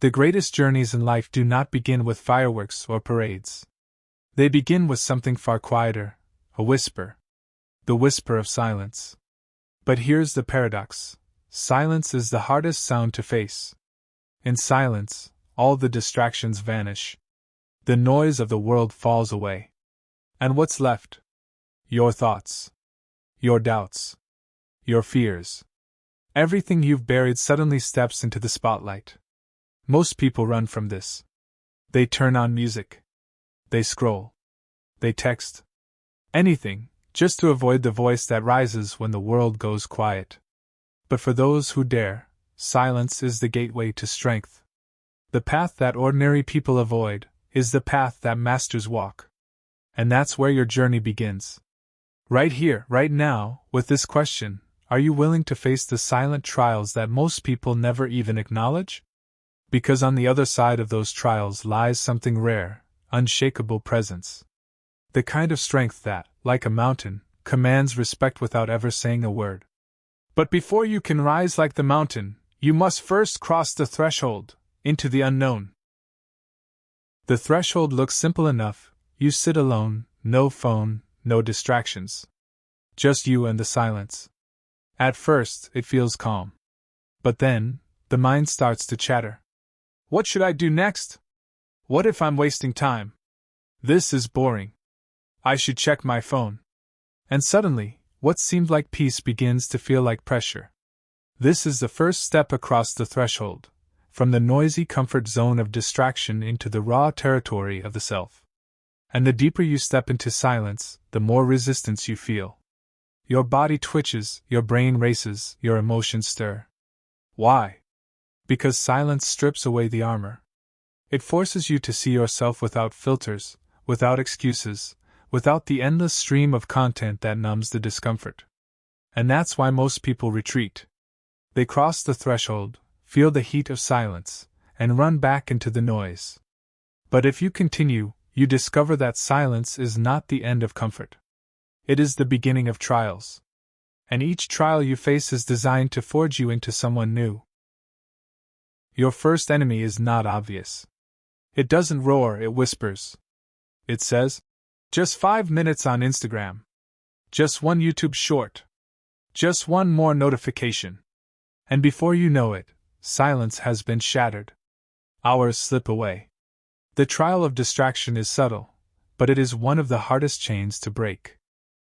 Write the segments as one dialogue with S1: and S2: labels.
S1: The greatest journeys in life do not begin with fireworks or parades. They begin with something far quieter, a whisper. The whisper of silence. But here's the paradox. Silence is the hardest sound to face. In silence, all the distractions vanish. The noise of the world falls away. And what's left? Your thoughts. Your doubts. Your fears. Everything you've buried suddenly steps into the spotlight. Most people run from this. They turn on music. They scroll. They text. Anything, just to avoid the voice that rises when the world goes quiet. But for those who dare, silence is the gateway to strength. The path that ordinary people avoid is the path that masters walk. And that's where your journey begins. Right here, right now, with this question, are you willing to face the silent trials that most people never even acknowledge? Because on the other side of those trials lies something rare, unshakable presence. The kind of strength that, like a mountain, commands respect without ever saying a word. But before you can rise like the mountain, you must first cross the threshold, into the unknown. The threshold looks simple enough. You sit alone, no phone, no distractions. Just you and the silence. At first, it feels calm. But then, the mind starts to chatter. What should I do next? What if I'm wasting time? This is boring. I should check my phone. And suddenly, what seemed like peace begins to feel like pressure. This is the first step across the threshold, from the noisy comfort zone of distraction into the raw territory of the self. And the deeper you step into silence, the more resistance you feel. Your body twitches, your brain races, your emotions stir. Why? Because silence strips away the armor. It forces you to see yourself without filters, without excuses, without the endless stream of content that numbs the discomfort. And that's why most people retreat. They cross the threshold, feel the heat of silence, and run back into the noise. But if you continue, you discover that silence is not the end of comfort. It is the beginning of trials. And each trial you face is designed to forge you into someone new. Your first enemy is not obvious. It doesn't roar, it whispers. It says, just 5 minutes on Instagram. Just one YouTube short. Just one more notification. And before you know it, silence has been shattered. Hours slip away. The trial of distraction is subtle, but it is one of the hardest chains to break.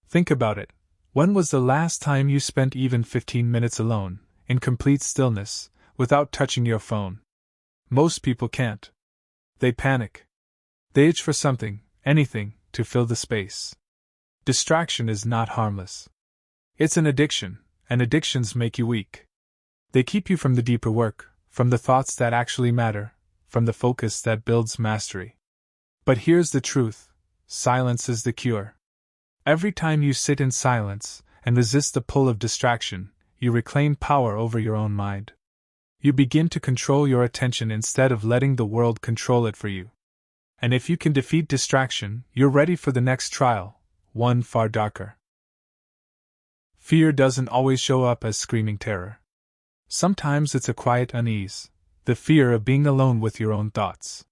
S1: Think about it. When was the last time you spent even 15 minutes alone, in complete stillness, without touching your phone? Most people can't. They panic. They itch for something, anything, to fill the space. Distraction is not harmless. It's an addiction, and addictions make you weak. They keep you from the deeper work, from the thoughts that actually matter, from the focus that builds mastery. But here's the truth: silence is the cure. Every time you sit in silence and resist the pull of distraction, you reclaim power over your own mind. You begin to control your attention instead of letting the world control it for you. And if you can defeat distraction, you're ready for the next trial, one far darker. Fear doesn't always show up as screaming terror. Sometimes it's a quiet unease, the fear of being alone with your own thoughts.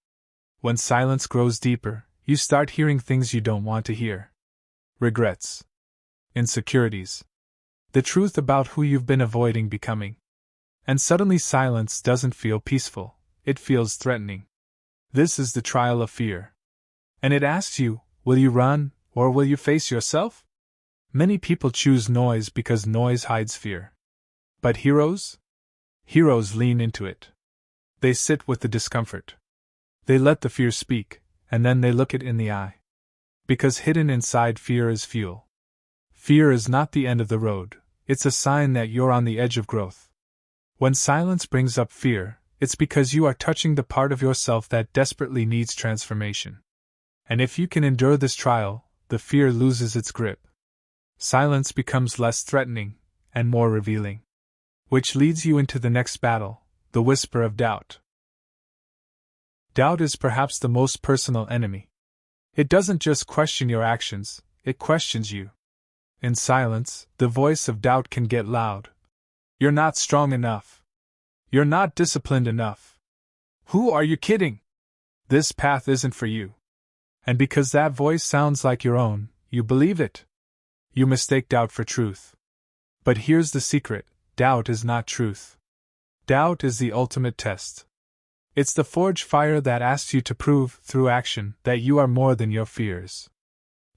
S1: When silence grows deeper, you start hearing things you don't want to hear. Regrets. Insecurities. The truth about who you've been avoiding becoming. And suddenly silence doesn't feel peaceful, it feels threatening. This is the trial of fear. And it asks you, will you run, or will you face yourself? Many people choose noise because noise hides fear. But heroes? Heroes lean into it. They sit with the discomfort. They let the fear speak, and then they look it in the eye. Because hidden inside fear is fuel. Fear is not the end of the road, it's a sign that you're on the edge of growth. When silence brings up fear, it's because you are touching the part of yourself that desperately needs transformation. And if you can endure this trial, the fear loses its grip. Silence becomes less threatening, and more revealing. Which leads you into the next battle, the whisper of doubt. Doubt is perhaps the most personal enemy. It doesn't just question your actions, it questions you. In silence, the voice of doubt can get loud. You're not strong enough. You're not disciplined enough. Who are you kidding? This path isn't for you. And because that voice sounds like your own, you believe it. You mistake doubt for truth. But here's the secret: doubt is not truth. Doubt is the ultimate test. It's the forge fire that asks you to prove, through action, that you are more than your fears.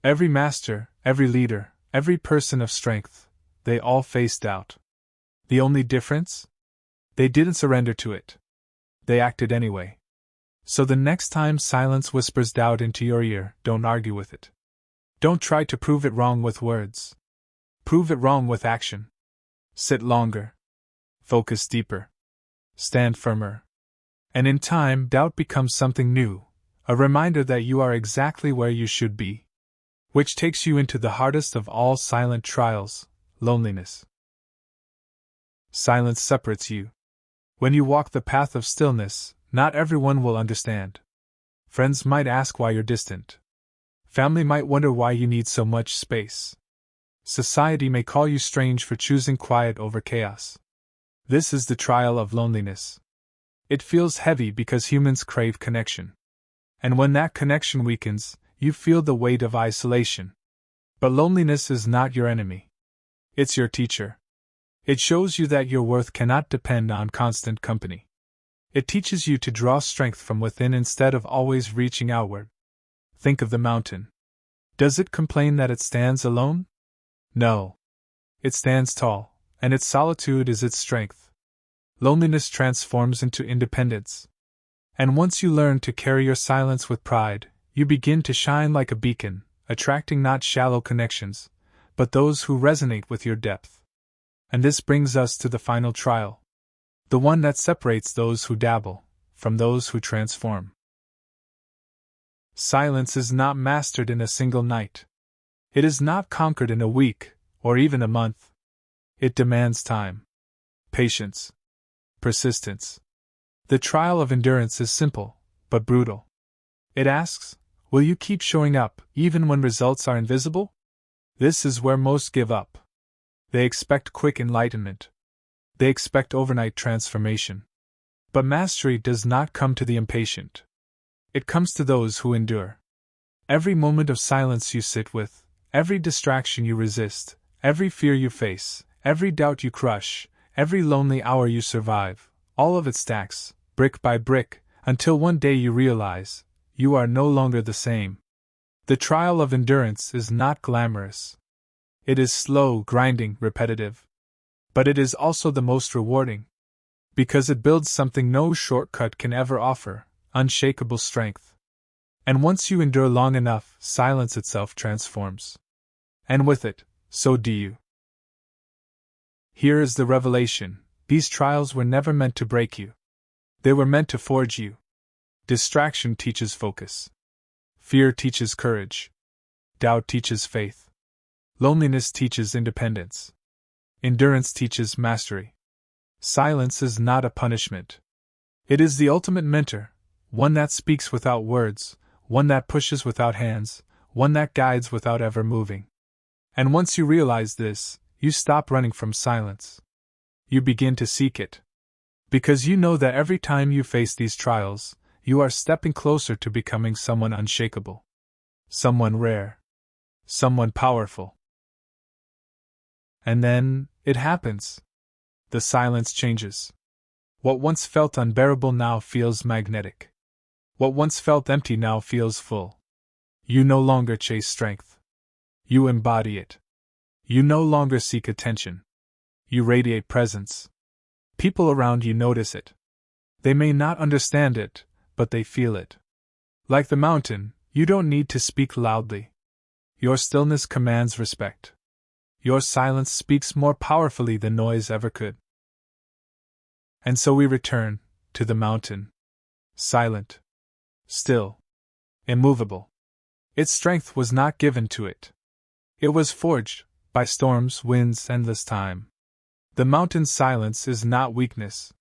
S1: Every master, every leader, every person of strength, they all face doubt. The only difference? They didn't surrender to it. They acted anyway. So the next time silence whispers doubt into your ear, don't argue with it. Don't try to prove it wrong with words. Prove it wrong with action. Sit longer. Focus deeper. Stand firmer. And in time, doubt becomes something new, a reminder that you are exactly where you should be. Which takes you into the hardest of all silent trials: loneliness. Silence separates you. When you walk the path of stillness, not everyone will understand. Friends might ask why you're distant. Family might wonder why you need so much space. Society may call you strange for choosing quiet over chaos. This is the trial of loneliness. It feels heavy because humans crave connection. And when that connection weakens, you feel the weight of isolation. But loneliness is not your enemy. It's your teacher. It shows you that your worth cannot depend on constant company. It teaches you to draw strength from within instead of always reaching outward. Think of the mountain. Does it complain that it stands alone? No. It stands tall, and its solitude is its strength. Loneliness transforms into independence. And once you learn to carry your silence with pride, you begin to shine like a beacon, attracting not shallow connections, but those who resonate with your depth. And this brings us to the final trial. The one that separates those who dabble from those who transform. Silence is not mastered in a single night. It is not conquered in a week, or even a month. It demands time, patience, persistence. The trial of endurance is simple, but brutal. It asks, will you keep showing up, even when results are invisible? This is where most give up. They expect quick enlightenment. They expect overnight transformation. But mastery does not come to the impatient. It comes to those who endure. Every moment of silence you sit with, every distraction you resist, every fear you face, every doubt you crush, every lonely hour you survive, all of it stacks, brick by brick, until one day you realize, you are no longer the same. The trial of endurance is not glamorous. It is slow, grinding, repetitive. But it is also the most rewarding. Because it builds something no shortcut can ever offer: unshakable strength. And once you endure long enough, silence itself transforms. And with it, so do you. Here is the revelation: these trials were never meant to break you. They were meant to forge you. Distraction teaches focus. Fear teaches courage. Doubt teaches faith. Loneliness teaches independence. Endurance teaches mastery. Silence is not a punishment. It is the ultimate mentor, one that speaks without words, one that pushes without hands, one that guides without ever moving. And once you realize this, you stop running from silence. You begin to seek it. Because you know that every time you face these trials, you are stepping closer to becoming someone unshakable. Someone rare. Someone powerful. And then, it happens. The silence changes. What once felt unbearable now feels magnetic. What once felt empty now feels full. You no longer chase strength. You embody it. You no longer seek attention. You radiate presence. People around you notice it. They may not understand it, but they feel it. Like the mountain, you don't need to speak loudly. Your stillness commands respect. Your silence speaks more powerfully than noise ever could. And so we return to the mountain. Silent. Still. Immovable. Its strength was not given to it. It was forged by storms, winds, endless time. The mountain's silence is not weakness.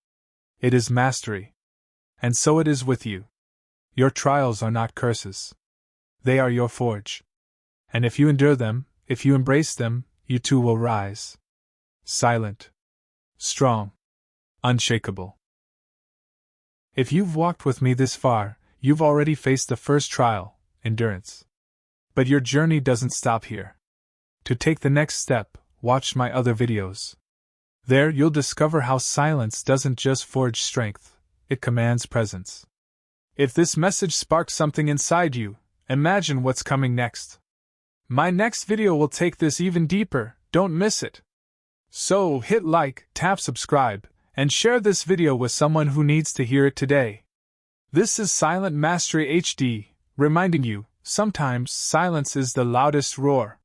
S1: It is mastery. And so it is with you. Your trials are not curses. They are your forge. And if you endure them, if you embrace them, you too will rise. Silent. Strong. Unshakable. If you've walked with me this far, you've already faced the first trial, endurance. But your journey doesn't stop here. To take the next step, watch my other videos. There you'll discover how silence doesn't just forge strength, it commands presence. If this message sparked something inside you, imagine what's coming next. My next video will take this even deeper, don't miss it. So hit like, tap subscribe, and share this video with someone who needs to hear it today. This is Silent Mastery HD, reminding you, sometimes silence is the loudest roar.